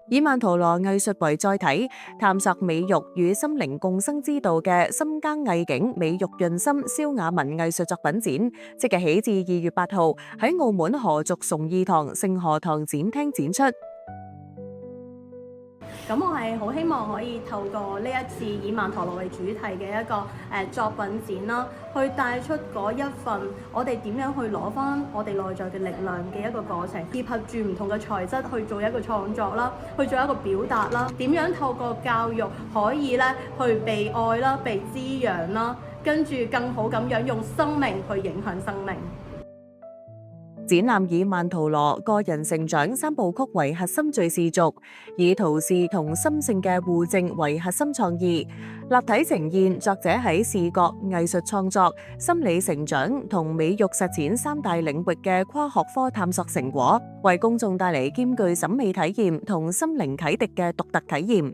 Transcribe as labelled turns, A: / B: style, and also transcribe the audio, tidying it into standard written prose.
A: 以曼陀羅藝術為載體，探索美育與心靈共生之道嘅深耕藝境美育潤心蕭雅文藝術作品展，即日起至2月8號喺澳門何族崇義堂聖荷堂展廳展出。
B: 咁我係好希望可以透過呢一次以曼陀羅為主題嘅一個作品展啦，去帶出嗰一份我哋點樣去攞翻我哋內在嘅力量嘅一個過程，結合住唔同嘅材質去做一個創作啦，去做一個表達啦，點樣透過教育可以咧去被愛啦、被滋養啦，跟住更好咁樣用生命去影響生命。
A: 展覽以曼陀羅個人成長三部曲為核心敘事軸，以圖示同心性嘅互證為核心創意，立體呈現作者喺視覺、藝術創作、心理成長同美育實踐三大領域嘅跨學科探索成果，為公眾帶嚟兼具審美體驗同心靈啟迪嘅獨特體驗。